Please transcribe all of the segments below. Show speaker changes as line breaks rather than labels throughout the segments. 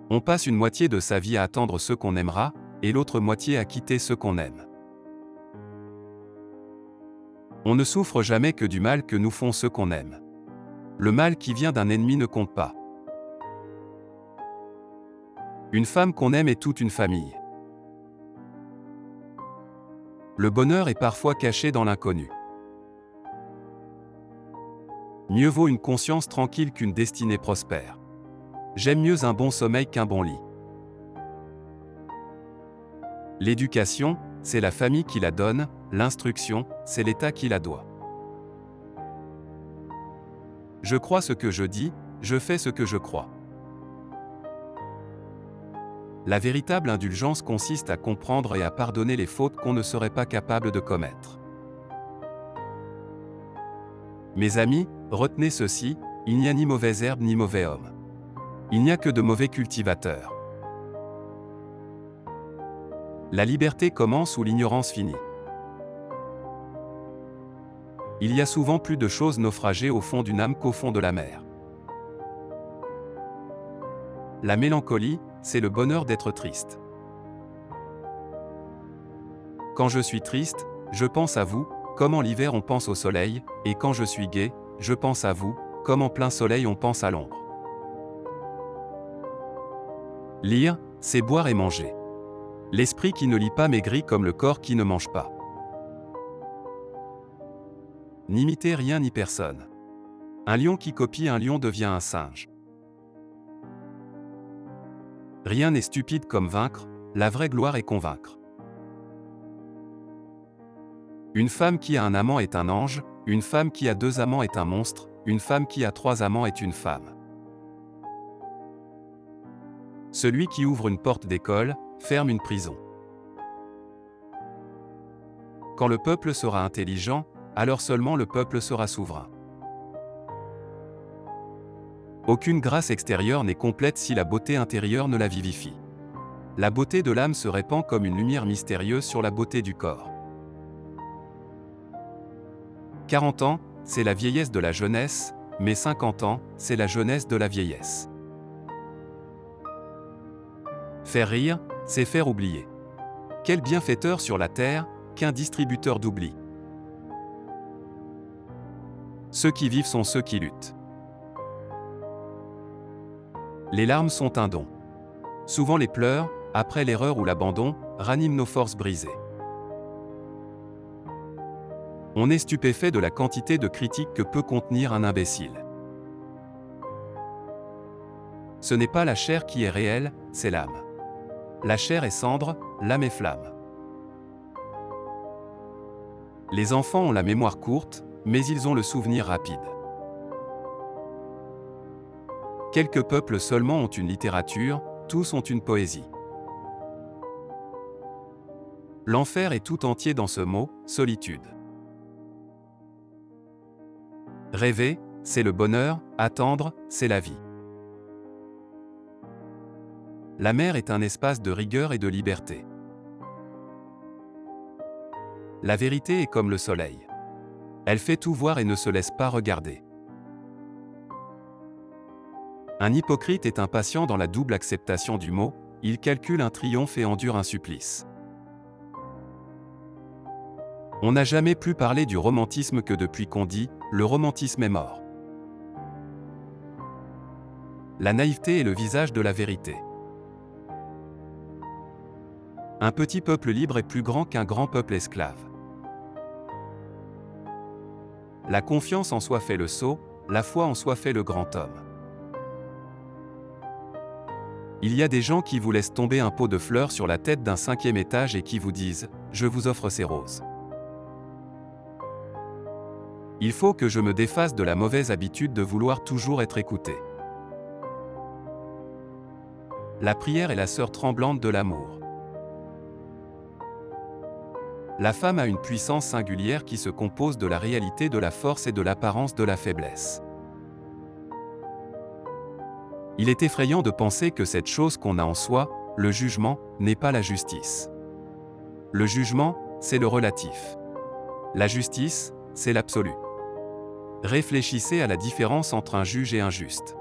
On passe une moitié de sa vie à attendre ceux qu'on aimera, et l'autre moitié à quitter ceux qu'on aime. On ne souffre jamais que du mal que nous font ceux qu'on aime. Le mal qui vient d'un ennemi ne compte pas. Une femme qu'on aime est toute une famille. Le bonheur est parfois caché dans l'inconnu. Mieux vaut une conscience tranquille qu'une destinée prospère. J'aime mieux un bon sommeil qu'un bon lit. L'éducation, c'est la famille qui la donne, l'instruction, c'est l'État qui la doit. Je crois ce que je dis, je fais ce que je crois. La véritable indulgence consiste à comprendre et à pardonner les fautes qu'on ne serait pas capable de commettre. Mes amis, retenez ceci, il n'y a ni mauvaise herbe ni mauvais homme. Il n'y a que de mauvais cultivateurs. La liberté commence où l'ignorance finit. Il y a souvent plus de choses naufragées au fond d'une âme qu'au fond de la mer. La mélancolie, c'est le bonheur d'être triste. Quand je suis triste, je pense à vous, comme en l'hiver on pense au soleil, et quand je suis gai, je pense à vous, comme en plein soleil on pense à l'ombre. Lire, c'est boire et manger. L'esprit qui ne lit pas maigrit comme le corps qui ne mange pas. N'imitez rien ni personne. Un lion qui copie un lion devient un singe. Rien n'est stupide comme vaincre, la vraie gloire est convaincre. Une femme qui a un amant est un ange, une femme qui a 2 amants est un monstre, une femme qui a 3 amants est une femme. Celui qui ouvre une porte d'école, ferme une prison. Quand le peuple sera intelligent, alors seulement le peuple sera souverain. Aucune grâce extérieure n'est complète si la beauté intérieure ne la vivifie. La beauté de l'âme se répand comme une lumière mystérieuse sur la beauté du corps. 40 ans, c'est la vieillesse de la jeunesse, mais 50 ans, c'est la jeunesse de la vieillesse. Faire rire, c'est faire oublier. Quel bienfaiteur sur la terre, qu'un distributeur d'oubli. Ceux qui vivent sont ceux qui luttent. Les larmes sont un don. Souvent les pleurs, après l'erreur ou l'abandon, raniment nos forces brisées. On est stupéfait de la quantité de critiques que peut contenir un imbécile. Ce n'est pas la chair qui est réelle, c'est l'âme. La chair est cendre, l'âme est flamme. Les enfants ont la mémoire courte, mais ils ont le souvenir rapide. Quelques peuples seulement ont une littérature, tous ont une poésie. L'enfer est tout entier dans ce mot, solitude. Rêver, c'est le bonheur, attendre, c'est la vie. La mer est un espace de rigueur et de liberté. La vérité est comme le soleil. Elle fait tout voir et ne se laisse pas regarder. Un hypocrite est impatient dans la double acceptation du mot, il calcule un triomphe et endure un supplice. On n'a jamais plus parlé du romantisme que depuis qu'on dit « le romantisme est mort ». La naïveté est le visage de la vérité. Un petit peuple libre est plus grand qu'un grand peuple esclave. La confiance en soi fait le sot, la foi en soi fait le grand homme. Il y a des gens qui vous laissent tomber un pot de fleurs sur la tête d'un 5e étage et qui vous disent « Je vous offre ces roses ». Il faut que je me défasse de la mauvaise habitude de vouloir toujours être écouté. La prière est la sœur tremblante de l'amour. La femme a une puissance singulière qui se compose de la réalité de la force et de l'apparence de la faiblesse. Il est effrayant de penser que cette chose qu'on a en soi, le jugement, n'est pas la justice. Le jugement, c'est le relatif. La justice, c'est l'absolu. Réfléchissez à la différence entre un juge et un juste.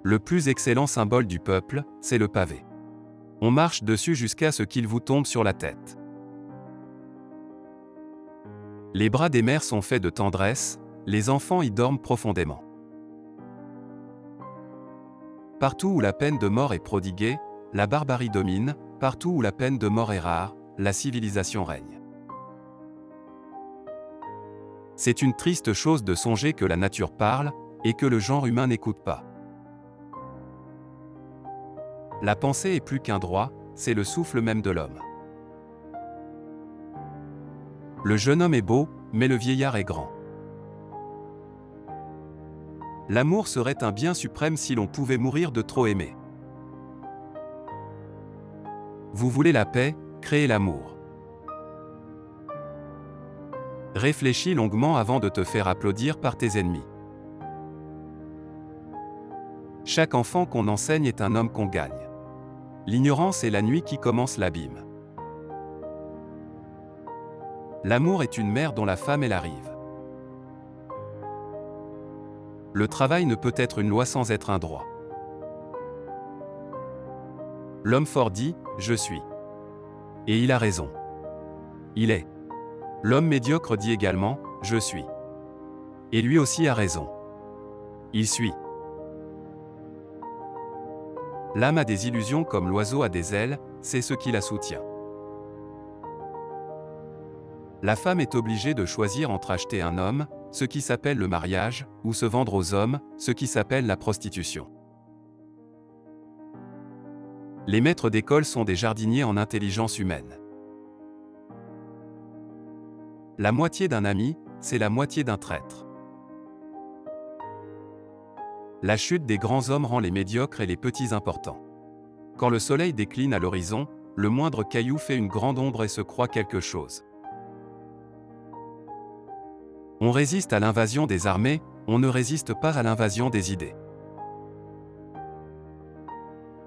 Le plus excellent symbole du peuple, c'est le pavé. On marche dessus jusqu'à ce qu'il vous tombe sur la tête. Les bras des mères sont faits de tendresse, les enfants y dorment profondément. Partout où la peine de mort est prodiguée, la barbarie domine, partout où la peine de mort est rare, la civilisation règne. C'est une triste chose de songer que la nature parle, et que le genre humain n'écoute pas. La pensée est plus qu'un droit, c'est le souffle même de l'homme. Le jeune homme est beau, mais le vieillard est grand. L'amour serait un bien suprême si l'on pouvait mourir de trop aimer. Vous voulez la paix, créez l'amour. Réfléchis longuement avant de te faire applaudir par tes ennemis. Chaque enfant qu'on enseigne est un homme qu'on gagne. L'ignorance est la nuit qui commence l'abîme. L'amour est une mer dont la femme est la rive. Le travail ne peut être une loi sans être un droit. L'homme fort dit « Je suis ». Et il a raison. Il est. L'homme médiocre dit également « Je suis ». Et lui aussi a raison. Il suit. L'âme a des illusions comme l'oiseau a des ailes, c'est ce qui la soutient. La femme est obligée de choisir entre acheter un homme, ce qui s'appelle le mariage, ou se vendre aux hommes, ce qui s'appelle la prostitution. Les maîtres d'école sont des jardiniers en intelligence humaine. La moitié d'un ami, c'est la moitié d'un traître. La chute des grands hommes rend les médiocres et les petits importants. Quand le soleil décline à l'horizon, le moindre caillou fait une grande ombre et se croit quelque chose. On résiste à l'invasion des armées, on ne résiste pas à l'invasion des idées.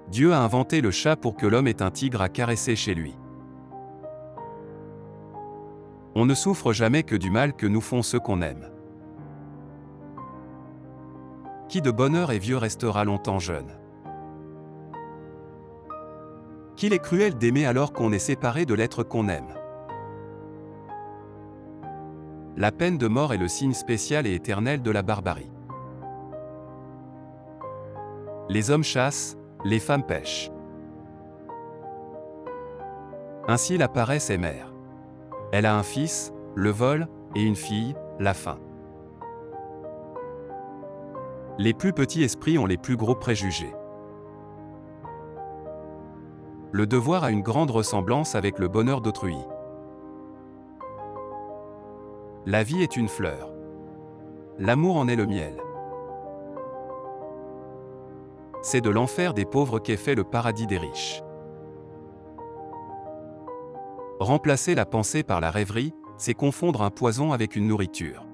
Dieu a inventé le chat pour que l'homme ait un tigre à caresser chez lui. On ne souffre jamais que du mal que nous font ceux qu'on aime. Qui de bonheur et vieux restera longtemps jeune? Qu'il est cruel d'aimer alors qu'on est séparé de l'être qu'on aime. La peine de mort est le signe spécial et éternel de la barbarie. Les hommes chassent, les femmes pêchent. Ainsi la paresse est mère. Elle a un fils, le vol, et une fille, la faim. Les plus petits esprits ont les plus gros préjugés. Le devoir a une grande ressemblance avec le bonheur d'autrui. La vie est une fleur. L'amour en est le miel. C'est de l'enfer des pauvres qu'est fait le paradis des riches. Remplacer la pensée par la rêverie, c'est confondre un poison avec une nourriture.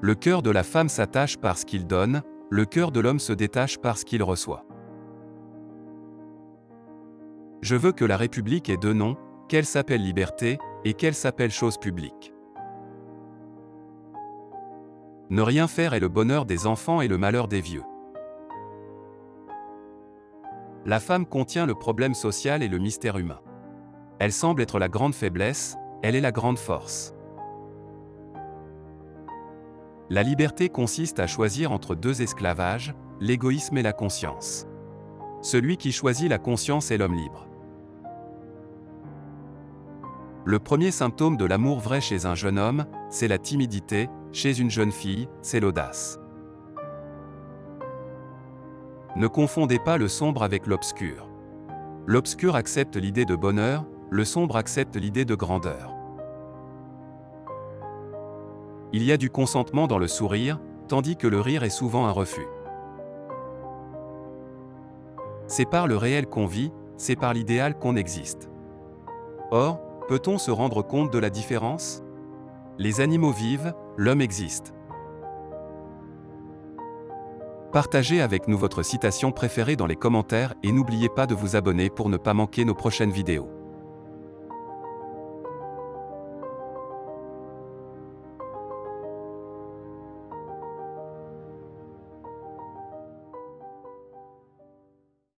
Le cœur de la femme s'attache parce qu'il donne, le cœur de l'homme se détache parce qu'il reçoit. Je veux que la République ait deux noms, qu'elle s'appelle liberté, et qu'elle s'appelle chose publique. Ne rien faire est le bonheur des enfants et le malheur des vieux. La femme contient le problème social et le mystère humain. Elle semble être la grande faiblesse, elle est la grande force. La liberté consiste à choisir entre deux esclavages, l'égoïsme et la conscience. Celui qui choisit la conscience est l'homme libre. Le premier symptôme de l'amour vrai chez un jeune homme, c'est la timidité, chez une jeune fille, c'est l'audace. Ne confondez pas le sombre avec l'obscur. L'obscur accepte l'idée de bonheur, le sombre accepte l'idée de grandeur. Il y a du consentement dans le sourire, tandis que le rire est souvent un refus. C'est par le réel qu'on vit, c'est par l'idéal qu'on existe. Or, peut-on se rendre compte de la différence? Les animaux vivent, l'homme existe. Partagez avec nous votre citation préférée dans les commentaires et n'oubliez pas de vous abonner pour ne pas manquer nos prochaines vidéos.